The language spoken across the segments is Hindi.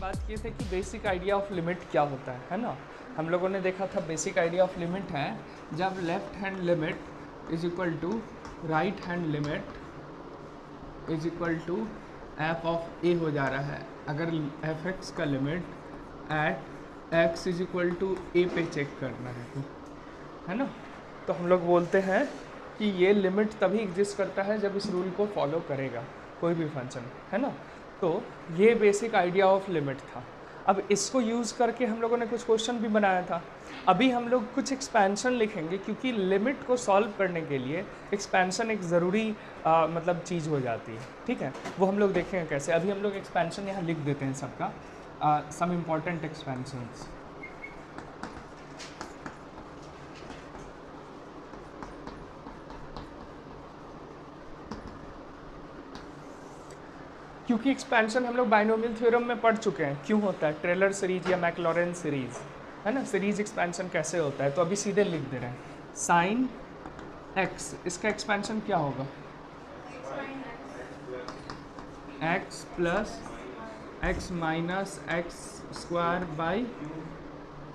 बात किए थे कि बेसिक आइडिया ऑफ लिमिट क्या होता है ना। हम लोगों ने देखा था बेसिक आइडिया ऑफ लिमिट है जब left hand limit is equal to right hand limit is equal to F of A हो जा रहा है। अगर एफ एक्स का limit at X is equal to ए पे चेक करना है ना, तो हम लोग बोलते हैं कि ये लिमिट तभी एग्जिस्ट करता है जब इस रूल को फॉलो करेगा कोई भी फंक्शन, है ना। तो ये बेसिक आइडिया ऑफ लिमिट था। अब इसको यूज़ करके हम लोगों ने कुछ क्वेश्चन भी बनाया था। अभी हम लोग कुछ एक्सपेंशन लिखेंगे क्योंकि लिमिट को सॉल्व करने के लिए एक्सपेंशन एक ज़रूरी मतलब चीज़ हो जाती है, ठीक है। वो हम लोग देखेंगे कैसे। अभी हम लोग एक्सपेंशन यहाँ लिख देते हैं सबका, सम इम्पॉर्टेंट एक्सपेंशंस। क्योंकि एक्सपेंशन हम लोग बाइनोमियल थ्योरम में पढ़ चुके हैं क्यों होता है, टेलर सीरीज या मैक्लॉरेन सीरीज, है ना। सीरीज एक्सपेंशन कैसे होता है, तो अभी सीधे लिख दे रहे हैं साइन एक्स, इसका एक्सपेंशन क्या होगा, x plus x minus x square by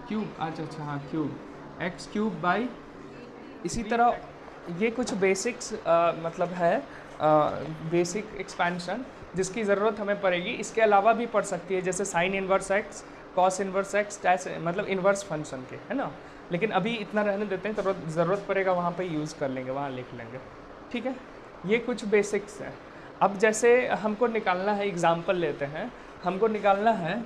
cube. अच्छा हाँ क्यूब, एक्स क्यूब बाई। इसी तरह ये कुछ बेसिक्स मतलब है बेसिक एक्सपेंशन जिसकी ज़रूरत हमें पड़ेगी। इसके अलावा भी पढ़ सकती है, जैसे sign inverse x, cos inverse x, ऐसे मतलब इन्वर्स फंक्शन के, है ना। लेकिन अभी इतना रहने देते हैं, तो ज़रूरत पड़ेगा वहाँ पे यूज़ कर लेंगे, वहाँ लिख लेंगे, ठीक है। ये कुछ बेसिक्स हैं। अब जैसे हमको निकालना है, एग्ज़ाम्पल लेते हैं, हमको निकालना है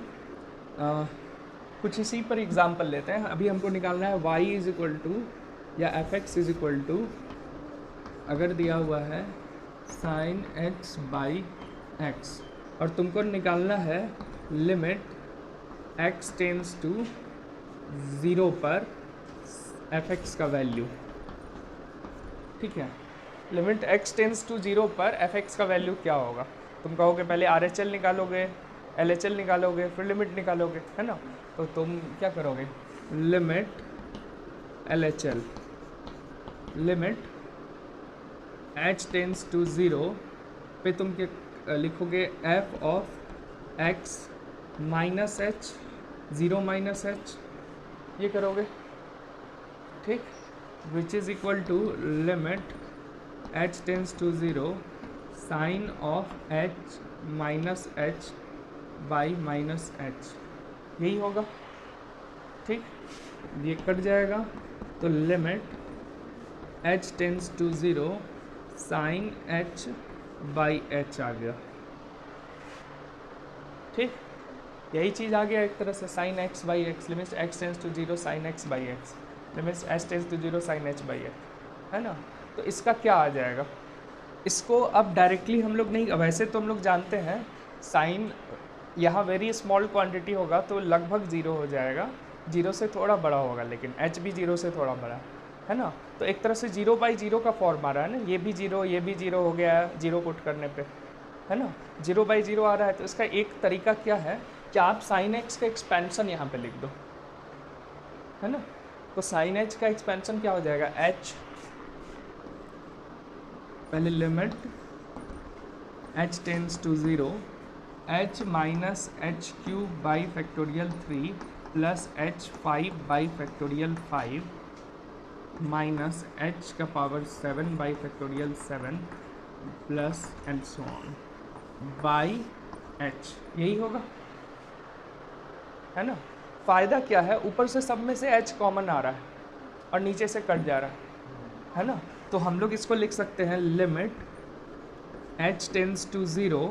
कुछ इसी पर एग्ज़ाम्पल लेते हैं। अभी हमको निकालना है y इज इक्वल टू या f x is equal to, अगर दिया हुआ है साइन एक्स बाई एक्स, और तुमको निकालना है लिमिट एक्स टेंस टू 0 पर एफ एक्स का वैल्यू, ठीक है। लिमिट एक्स टेंस टू 0 पर एफ एक्स का वैल्यू क्या होगा। तुम कहोगे पहले आर एच एल निकालोगे, एल एच एल निकालोगे, फिर लिमिट निकालोगे, है ना। तो तुम क्या करोगे, limit L H L, limit H tends to 0 पे तुम क्या लिखोगे, F of X minus H, 0 minus H, ये करोगे, ठीक। Which is equal to limit H tends to 0 sine of H minus H by minus H, यही होगा, ठीक। ये कट जाएगा तो limit H tends to 0 sine H by H आ गया, ठीक। यही चीज़ आ गया एक तरह से, sine x by x, limit x tends to 0 sine x by x, limit H tends to 0 sine H by x, है ना। तो इसका क्या आ जाएगा, इसको अब डायरेक्टली हम लोग नहीं, वैसे तो हम लोग जानते हैं साइन यहाँ वेरी स्मॉल क्वांटिटी होगा तो लगभग 0 हो जाएगा, 0 से थोड़ा बड़ा होगा, लेकिन एच भी 0 से थोड़ा बड़ा है ना। तो एक तरह से 0 बाई 0 का फॉर्म आ रहा है ना, ये भी 0 ये भी 0 हो गया है 0 पुट करने पे, है ना। 0 बाई 0 आ रहा है, तो इसका एक तरीका क्या है कि आप साइन एक्स का एक्सपेंशन यहाँ पे लिख दो, है ना। तो साइन एच का एक्सपेंशन क्या हो जाएगा, एच, पहले limit H tends to 0 H minus H cube by factorial 3 plus H 5 by factorial 5 minus H का power 7 by factorial 7 plus and so on by H, यही होगा, है ना। फ़ायदा क्या है, ऊपर से सब में से एच कॉमन आ रहा है और नीचे से कट जा रहा है ना। तो हम लोग इसको लिख सकते हैं limit H tends to 0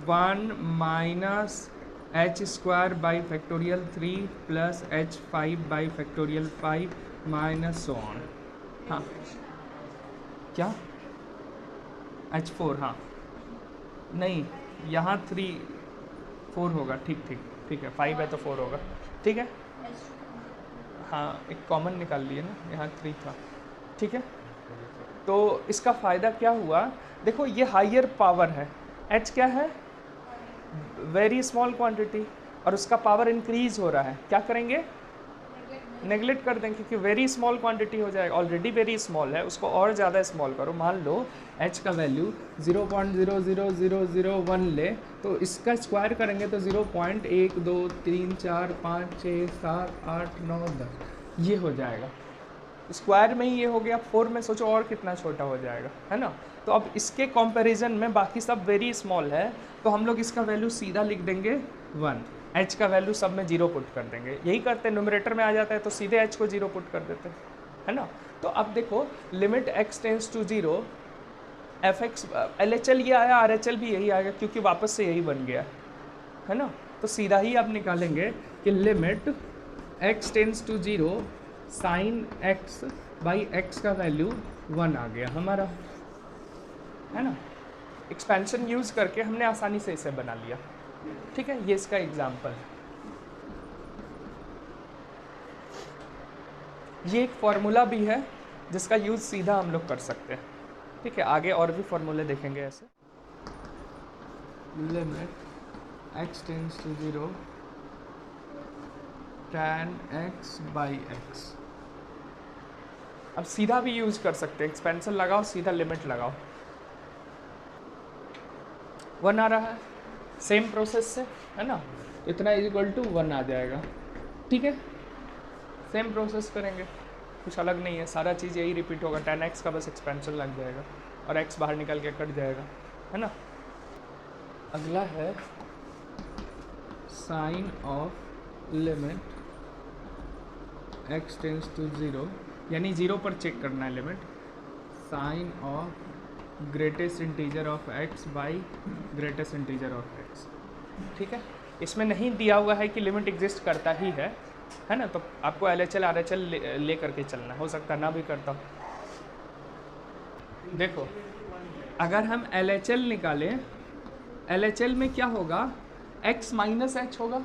1 minus h square by factorial 3 plus H 5 by factorial 5 minus so on, हाँ क्या H4, हाँ नहीं यहाँ 3 4 होगा, ठीक ठीक ठीक है, 5 है तो 4 होगा, ठीक है। हाँ एक कॉमन निकाल लिए ना, यहाँ 3 था, ठीक है। तो इसका फ़ायदा क्या हुआ, देखो ये हायर पावर है, H क्या है, वेरी स्मॉल क्वांटिटी, और उसका पावर इंक्रीज हो रहा है, क्या करेंगे, नेगलेक्ट कर दें क्योंकि वेरी स्मॉल क्वांटिटी हो जाएगा, ऑलरेडी वेरी स्मॉल है, उसको और ज़्यादा स्मॉल करो। मान लो h का वैल्यू 0.00001 ले, तो इसका स्क्वायर करेंगे तो 0.1 2 3 4 5 6 7 8 9 10 ये हो जाएगा। स्क्वायर में ही ये हो गया, 4 में सोचो और कितना छोटा हो जाएगा, है ना। तो अब इसके कंपैरिजन में बाकी सब वेरी स्मॉल है, तो हम लोग इसका वैल्यू सीधा लिख देंगे 1, h का वैल्यू सब में 0 पुट कर देंगे। यही करते हैं, न्यूमरेटर में आ जाता है तो सीधे h को 0 पुट कर देते हैं, है ना। तो अब देखो limit x tends to 0 fx, LHL ये आया, RHL भी यही आएगा क्योंकि वापस से यही बन गया, है ना। तो सीधा ही आप निकालेंगे कि limit x tends to 0 sine x by x का वैल्यू 1 आ गया हमारा, है ना। एक्सपेंशन यूज करके हमने आसानी से इसे बना लिया, ठीक है। ये इसका एग्जाम्पल है। ये एक फॉर्मूला भी है जिसका यूज सीधा हम लोग कर सकते हैं, ठीक है। आगे और भी फॉर्मूले देखेंगे ऐसे। Limit x tends to 0 tan x by x। अब सीधा भी यूज कर सकते हैं, एक्सपेंशन लगाओ, सीधा लिमिट लगाओ, 1 आ रहा है सेम प्रोसेस से, है ना। इतना इज इक्वल टू 1 आ जाएगा, ठीक है। सेम प्रोसेस करेंगे, कुछ अलग नहीं है, सारा चीज़ यही रिपीट होगा। tan x का बस एक्सपेंशन लग जाएगा और x बाहर निकल के कट जाएगा, है ना। अगला है sine of limit x tends to 0, यानी 0 पर चेक करना है limit, sine of greatest integer of x by greatest integer of x, ठीक है। इसमें नहीं दिया हुआ है कि लिमिट एग्जिस्ट करता ही है ना। तो आपको LHL RHL ले करके चलना, हो सकता ना भी करता। देखो अगर हम LHL निकालें, LHL में क्या होगा, x माइनस h होगा,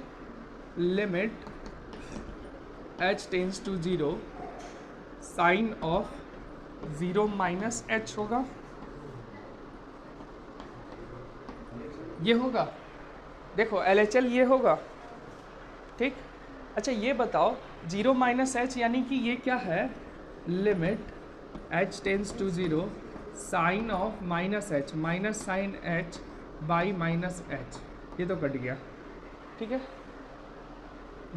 limit h tends to 0 sine of 0 minus h होगा, ये होगा। देखो LHL ये होगा, ठीक। अच्छा ये बताओ 0 माइनस h यानी कि ये क्या है, limit h tends to 0 sine of minus h, minus sine h by minus h, ये तो कट गया, ठीक है।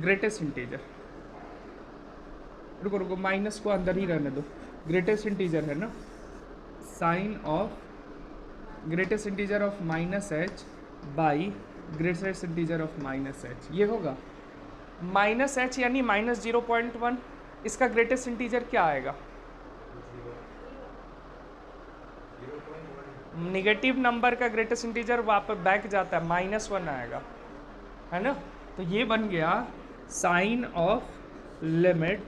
ग्रेटेस्ट इंटीजर, रुको रुको माइनस को अंदर ही रहने दो, ग्रेटेस्ट इंटीजर है ना, sine of greatest integer of minus h by greatest integer of minus h, ये होगा। माइनस h यानी माइनस 0.1, इसका ग्रेटेस्ट इंटीजर क्या आएगा, निगेटिव नंबर का ग्रेटेस्ट इंटीजर वापस बैक जाता है, -1 आएगा, है ना। तो ये बन गया sine of limit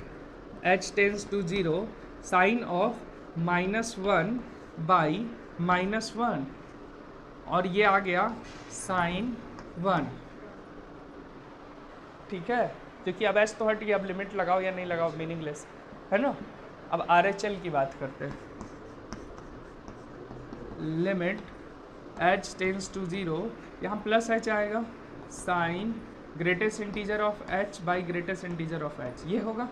h tends to 0 sine of -1 by -1, और ये आ गया साइन 1, ठीक है। क्योंकि अब एस तो हट गया, अब लिमिट लगाओ या नहीं लगाओ मीनिंगलेस, है ना। अब RHL की बात करते हैं। लिमिट h टेंस टू 0, यहाँ प्लस h आएगा, sine greatest integer of h by greatest integer of h, ये होगा,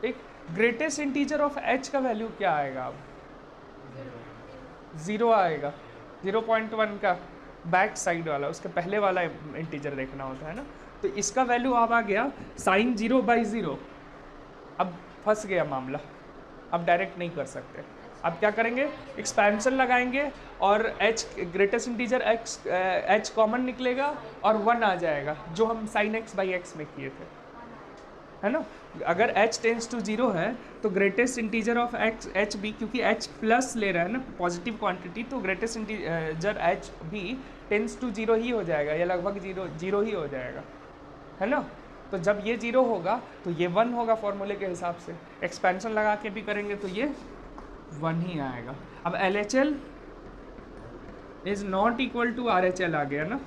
ठीक। ग्रेटेस्ट इंटीजर ऑफ h का वैल्यू क्या आएगा, अब 0 आएगा, 0.1 का बैक साइड वाला, उसके पहले वाला इंटीजर देखना होता है ना। तो इसका वैल्यू अब आ गया साइन 0 बाई 0। अब फंस गया मामला, अब डायरेक्ट नहीं कर सकते। अब क्या करेंगे, एक्सपेंशन लगाएंगे और h greatest integer h common निकलेगा और 1 आ जाएगा, जो हम साइन x बाई x में किए थे, है ना। अगर h टेंस टू 0 है तो ग्रेटेस्ट इंटीजर ऑफ h भी, क्योंकि h प्लस ले रहा है ना पॉजिटिव क्वांटिटी, तो ग्रेटेस्ट इंटीजर h भी टेंस टू 0 ही हो जाएगा, या लगभग 0 ही हो जाएगा, है ना। तो जब ये 0 होगा तो ये 1 होगा फॉर्मूले के हिसाब से। एक्सपेंशन लगा के भी करेंगे तो ये 1 ही आएगा। अब LHL is not equal to RHL आ गया ना,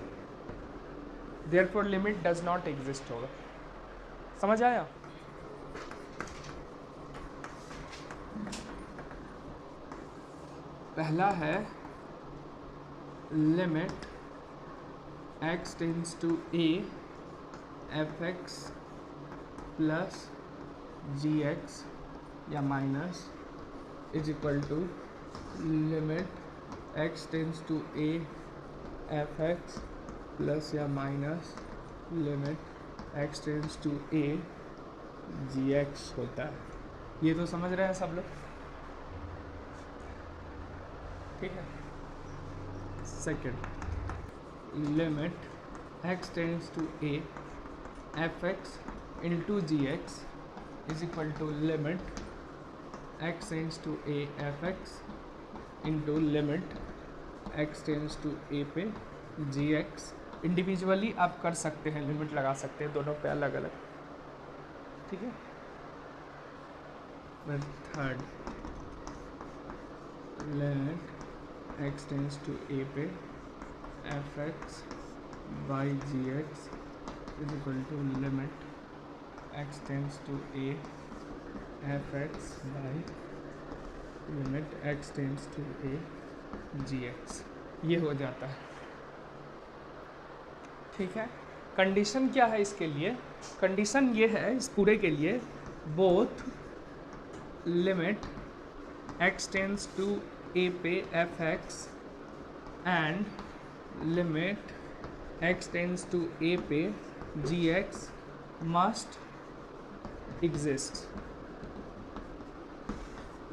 therefore limit does not exist होगा। समझ आया। पहला है limit x tends to a fx plus g x या minus is equal to limit x tends to a f x plus या minus limit x tends to a g x होता है। ये तो समझ रहे हैं सब लोग, ठीक है। Second, limit x tends to a f x into g x is equal to limit x tends to a f x into limit x tends to ए पे जी एक्स। इंडिविजुअली आप कर सकते हैं, लिमिट लगा सकते हैं दोनों पे अलग अलग, ठीक है। Third, limit x tends to ए पे f x by g x is equal to limit x tends to a f x by limit x tends to a g x. ये हो जाता है, ठीक है। कंडीशन क्या है इसके लिए? कंडीशन ये है इस पूरे के लिए, both limit x tends to ए पे f x and limit x tends to ए पे जी एक्स मस्ट एग्जिस्ट।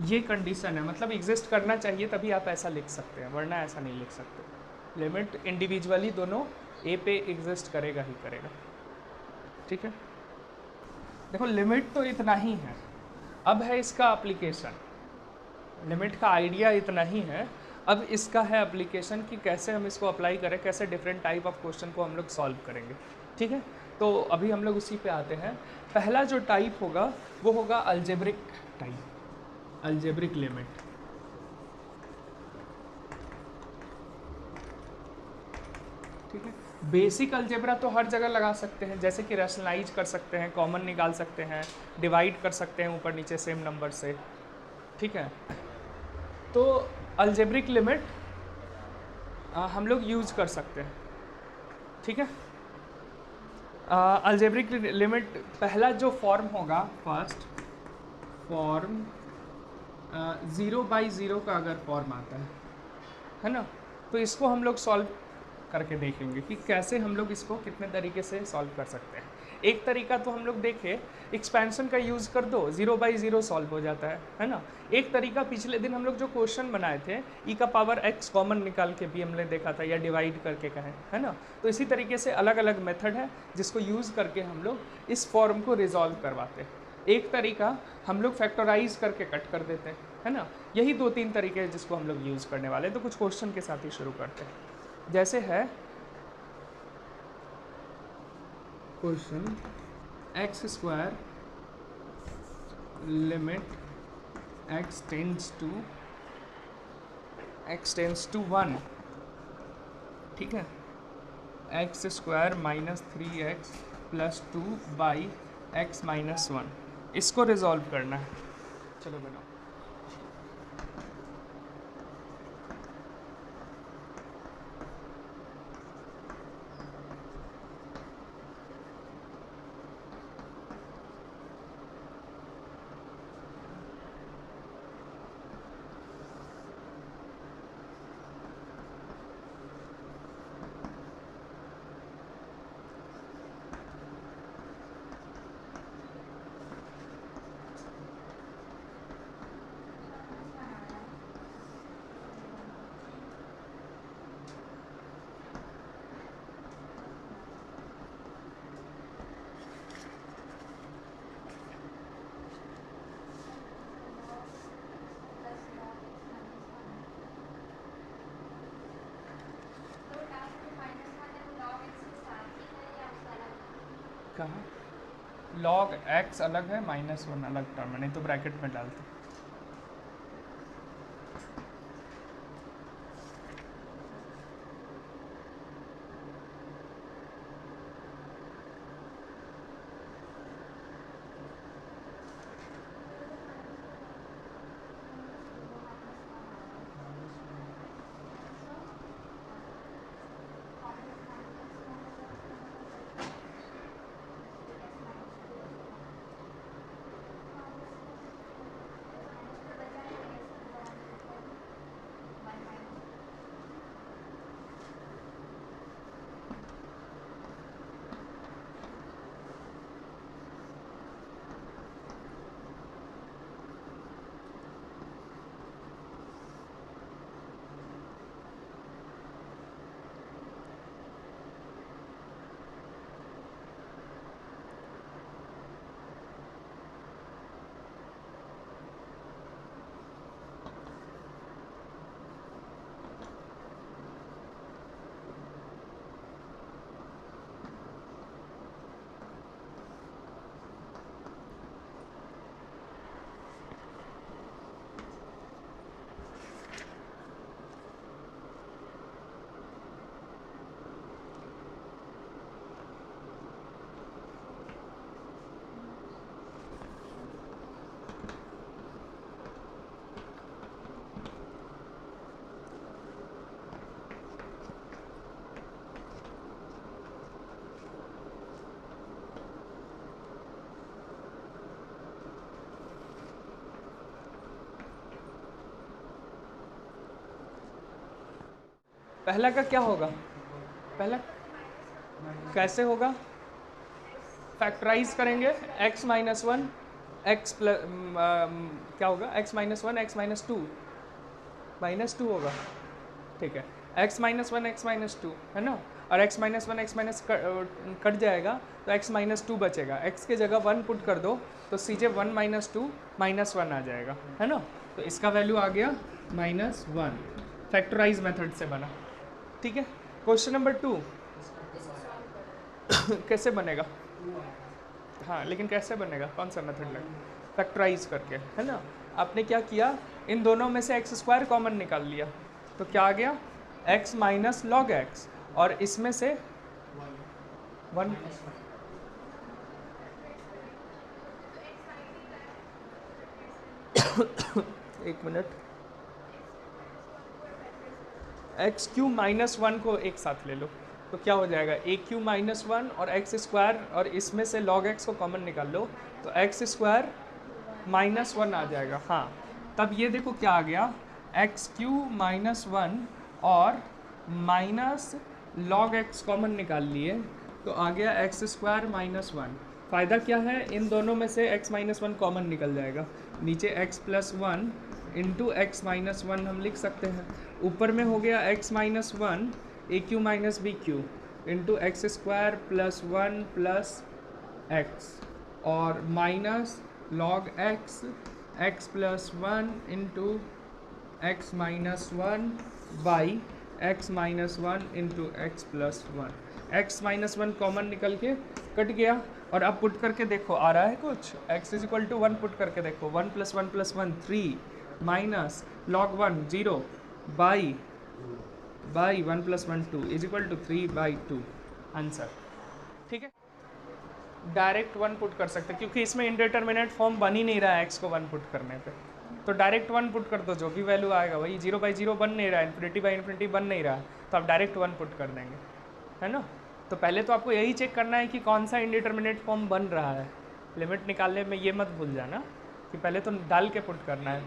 ये कंडीशन है, मतलब एग्जिस्ट करना चाहिए तभी आप ऐसा लिख सकते हैं, वरना ऐसा नहीं लिख सकते। लिमिट इंडिविजुअली दोनों ए पे एग्जिस्ट करेगा ही करेगा, ठीक है। देखो लिमिट तो इतना ही है, अब है इसका एप्लीकेशन। लिमिट का आइडिया इतना ही है, अब इसका है एप्लीकेशन कि कैसे हम इसको अप्लाई करें, कैसे डिफरेंट टाइप ऑफ क्वेश्चन को हम लोग सॉल्व करेंगे, ठीक है। तो अभी हम लोग उसी पे आते हैं। पहला जो टाइप होगा वो होगा अलजेब्रिक टाइप, अलजेब्रिक लिमिट। ठीक है, बेसिक अलजेब्रा तो हर जगह लगा सकते हैं, जैसे कि रैशनलाइज कर सकते हैं, कॉमन निकाल सकते हैं, डिवाइड कर सकते हैं ऊपर नीचे सेम नंबर से, ठीक है। तो अलजेब्रिक लिमिट हम लोग यूज कर सकते हैं, ठीक है। अलजेब्रिक लिमिट पहला जो फॉर्म होगा, फर्स्ट फॉर्म 0/0 का अगर फॉर्म आता है ना, तो इसको हम लोग सॉल्व करके देखेंगे कि कैसे हम लोग इसको कितने तरीके से सॉल्व कर सकते हैं। एक तरीका तो हम लोग देखे, एक्सपेंशन का यूज़ कर दो, 0/0 सॉल्व हो जाता है ना। एक तरीका पिछले दिन हम लोग जो क्वेश्चन बनाए थे, ई का पावर x कॉमन निकाल के भी हमने देखा था, या डिवाइड करके कहें, है ना। तो इसी तरीके से अलग अलग मेथड है जिसको यूज़ करके हम लोग इस फॉर्म को रिजॉल्व करवाते हैं। एक तरीका हम लोग फैक्टराइज करके कट कर देते हैं, है ना। यही 2-3 तरीके हैं जिसको हम लोग यूज़ करने वाले हैं। तो कुछ क्वेश्चन के साथ ही शुरू करते हैं। जैसे है question x² limit x tends to 1, ठीक है, x² -3x + 2 बाई x - 1, इसको रिजॉल्व करना है। चलो बनाओ। कहाँ log x अलग है, -1 अलग टर्म है, नहीं तो ब्रैकेट में डालते। पहला का क्या होगा, पहला कैसे होगा, फैक्टराइज करेंगे x minus one x plus क्या होगा, x minus one x minus two होगा, ठीक है, x minus one x minus two है ना, और x minus one x minus cut जाएगा तो x माइनस टू बचेगा, x के जगह वन पुट कर दो तो सीधे one minus two minus one आ जाएगा, है ना, तो इसका वैल्यू आ गया माइनस वन, फैक्टराइज मेथड से बना, ठीक है। क्वेश्चन नंबर 2 कैसे बनेगा, हाँ लेकिन कैसे बनेगा, कौन सा मेथड लगे, फैक्टराइज करके, है ना। आपने क्या किया, इन दोनों में से एक्स स्क्वायर कॉमन निकाल लिया, तो क्या आ गया, x माइनस लॉग एक्स, और इसमें से वन, एक minute, x Q minus one को एक साथ ले लो तो क्या हो जाएगा, ए क्यू माइनस वन और एक्स स्क्वायर, और इसमें से लॉग एक्स को कॉमन निकाल लो तो एक्स स्क्वायर माइनस वन आ जाएगा, हाँ तब ये देखो क्या आ गया, एक्स क्यू माइनस वन और माइनस लॉग एक्स कॉमन निकाल लिए तो आ गया एक्स स्क्वायर माइनस वन। फ़ायदा क्या है, इन दोनों में से x माइनस वन कॉमन निकल जाएगा, नीचे x plus one into x minus one हम लिख सकते हैं, ऊपर में हो गया x minus one a cube minus b cube into x square plus one plus x, और minus log x x plus one into x minus one by x minus one into x plus one, x minus one common निकल के कट गया, और अब पुट करके देखो आ रहा है कुछ, x is equal to one put करके देखो, one plus one three minus log one zero by one plus one two is equal to three by two, answer, ठीक है। डायरेक्ट वन पुट कर सकते हैं क्योंकि इसमें इंडिटरमिनेट फॉर्म बन ही नहीं रहा है x को वन पुट करने पे, तो डायरेक्ट वन पुट कर दो, जो भी वैल्यू आएगा वही, जीरो बाई जीरो बन नहीं रहा है, इन्फिनिटी बाई इन्फिनिटी बन नहीं रहा है, तो आप डायरेक्ट वन पुट कर देंगे, है ना। तो पहले तो आपको यही चेक करना है कि कौन सा इंडिटरमिनेट फॉर्म बन रहा है, लिमिट निकालने में ये मत भूल जाना कि पहले तो डाल के पुट करना है,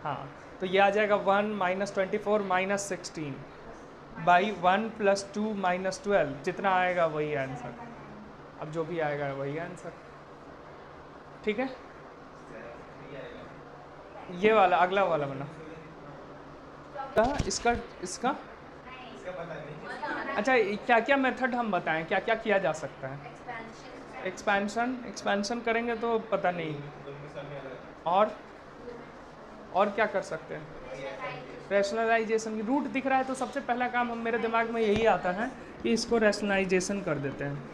हाँ तो ये आ जाएगा one minus 24 minus 16 by one plus two minus 12, जितना आएगा वही आंसर, अब जो भी आएगा वही आंसर, ठीक है। ये वाला अगला वाला बना, इसका इसका अच्छा क्या क्या मेथड हम बताएं, क्या क्या किया जा सकता है, एक्सपेंशन करेंगे तो पता नहीं, और क्या कर सकते हैं, रैशनलाइजेशन की रूट दिख रहा है तो सबसे पहला काम हम मेरे दिमाग में यही आता है कि इसको रैशनलाइजेशन कर देते हैं,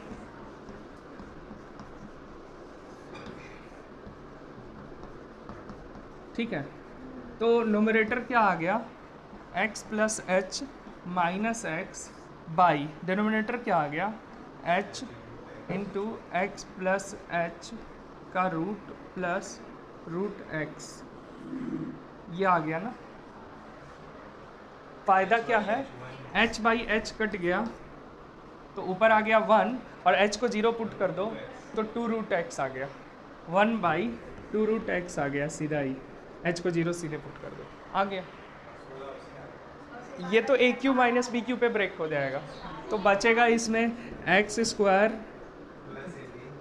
ठीक है। तो नोमिनेटर क्या आ गया, x plus H minus x by denominator क्या आ गया, h into x plus H का रूट प्लस रूट एक्स, ये आ गया ना। फ़ायदा क्या है, h बाई एच कट गया तो ऊपर आ गया वन, और h को जीरो पुट कर दो तो टू रूट एक्स आ गया, one by two root x आ गया सीधा ही, h को जीरो सीधे पुट कर दो आ गया। ये तो a cube minus b cube पे ब्रेक हो जाएगा, तो बचेगा इसमें x square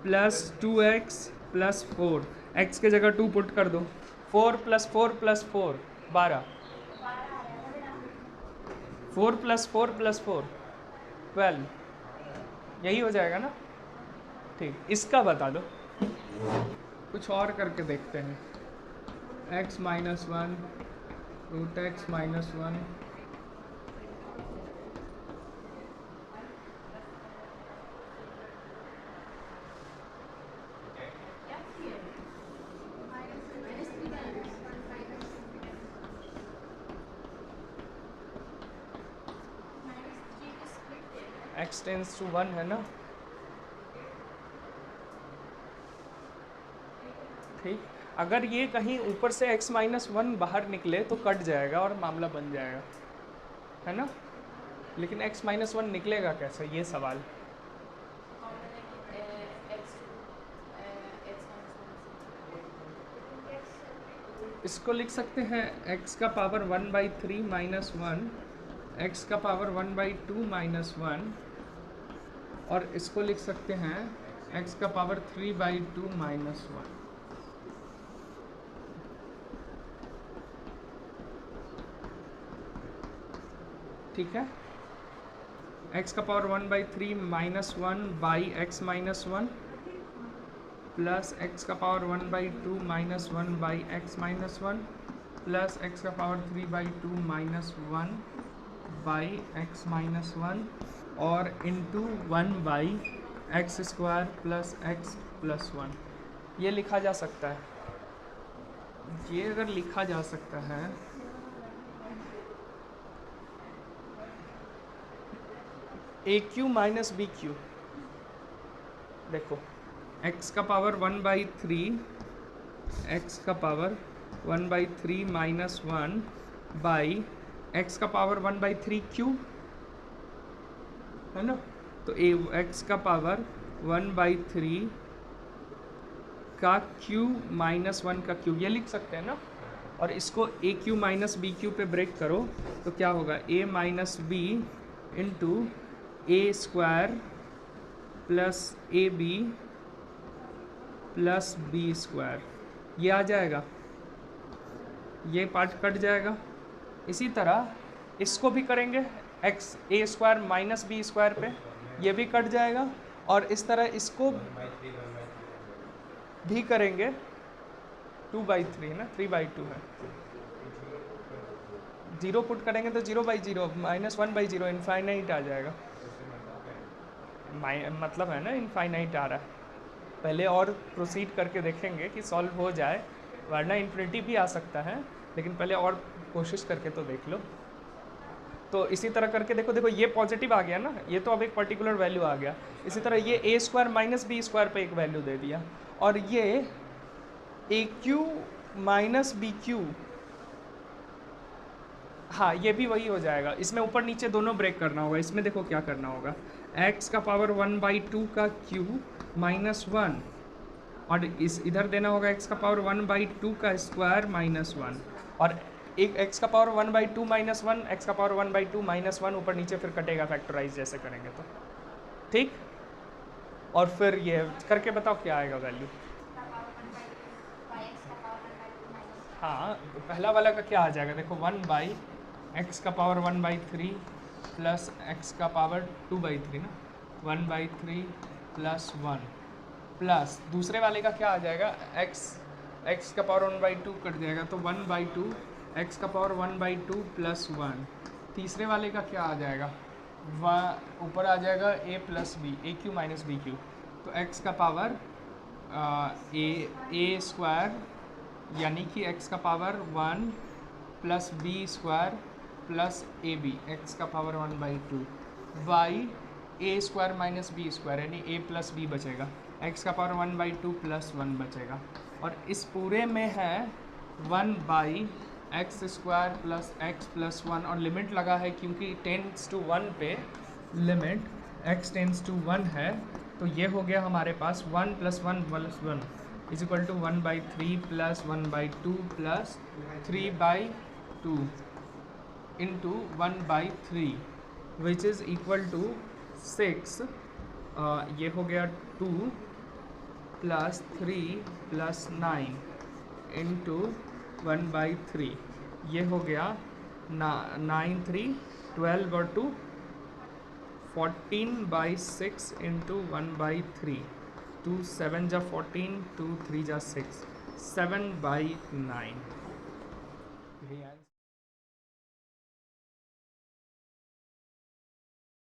plus two x plus four, x के जगह टू पुट कर दो, four plus four 12, four plus four 12, यही हो जाएगा ना, ठीक। इसका बता दो, कुछ और करके देखते हैं, x minus one root x minus one, x tends to one है ना, ठीक। अगर ये कहीं ऊपर से x माइनस वन बाहर निकले तो कट जाएगा और मामला बन जाएगा, है ना, लेकिन x माइनस वन निकलेगा कैसे, ये सवाल। इसको लिख सकते हैं x का power one by three minus one x का पावर 1/2 माइनस 1, और इसको लिख सकते हैं एक्स का पावर 3/2 माइनस 1। ठीक है, एक्स का power 1/3 minus 1 by x minus 1 plus x का power 1/2 minus 1 by x minus 1 plus x का power 3/2 minus 1 by x minus 1 और into 1 by x square plus x plus 1। ये लिखा जा सकता है, ये अगर लिखा जा सकता है ए क्यू माइनस बी क्यू। देखो एक्स का पावर 1/3, एक्स का पावर 1/3 माइनस 1 बाई एक्स का पावर 1/3 क्यूब, है ना। तो ए एक्स का पावर 1/3 का क्यूब माइनस 1 का क्यूब, ये लिख सकते हैं ना। और इसको a cube minus b cube पे ब्रेक करो तो क्या होगा, a minus b into a square plus a b plus b square, ये आ जाएगा, ये पार्ट कट जाएगा। इसी तरह इसको भी करेंगे एक्स ए स्क्वायर माइनस बी स्क्वायर पे, ये भी कट जाएगा। और इस तरह इसको भी करेंगे 2/3 है ना, 3/2 है, 0 पुट करेंगे तो 0/0 माइनस 1/0 इनफाइनाइट आ जाएगा। मतलब है ना इनफाइनाइट आ रहा है। पहले और प्रोसीड करके देखेंगे कि सॉल्व हो जाए, वरना इन्फिनिटी भी आ सकता है, लेकिन पहले और कोशिश करके तो देख लो। तो इसी तरह करके देखो, देखो ये पॉजिटिव आ गया ना, ये तो अब एक पर्टिकुलर वैल्यू आ गया। इसी तरह ये ए स्क्वायर माइनस बी स्क्वायर पे एक वैल्यू दे दिया, और ये ए क्यू माइनस बी क्यू, हाँ ये भी वही हो जाएगा। इसमें ऊपर नीचे दोनों ब्रेक करना होगा। इसमें देखो क्या करना होगा, एक्स का पावर 1/2 का क्यूब माइनस 1, और इस इधर देना होगा एक्स का पावर 1/2 का स्क्वायर माइनस 1, और एक एक्स का पावर 1/2 माइनस 1, एक्स का पावर 1/2 माइनस 1, ऊपर नीचे फिर कटेगा फैक्टराइज जैसे करेंगे तो। ठीक, और फिर ये करके बताओ क्या आएगा वैल्यू। हाँ पहला वाला का क्या आ जाएगा, देखो 1/x का पावर 1/3 प्लस एक्स का पावर 2/3 ना, 1/3 प्लस 1 प्लस दूसरे वाले का क्या आ जाएगा, x का पावर 1/2 कट जाएगा तो 1/2 x का पावर 1/2 प्लस 1। तीसरे वाले का क्या आ जाएगा, ऊपर आ जाएगा a plus b, a cube minus b cube, तो x का पावर ए स्क्वायर यानी कि x का power 1 plus b square plus a b, x का power 1/2 by a square minus b square, यानी a प्लस बी बचेगा, x का पावर 1/2 प्लस 1 बचेगा। और इस पूरे में है 1/x square plus x plus 1, और लिमिट लगा है क्योंकि टेंड्स टू 1 पे लिमिट x टेंड्स टू 1 है, तो ये हो गया हमारे पास 1 + 1 + 1 is equal to 1/3 plus 1/2 plus 3/2 into 1/3 which is equal to 6। ये हो गया 2 प्लस 3 प्लस 9 इंटू 1/3, ये हो गया 9 3 12 और 2 14/6 इंटू 1/3, 2 7 जा 14, 2 3 जा 6, 7/9।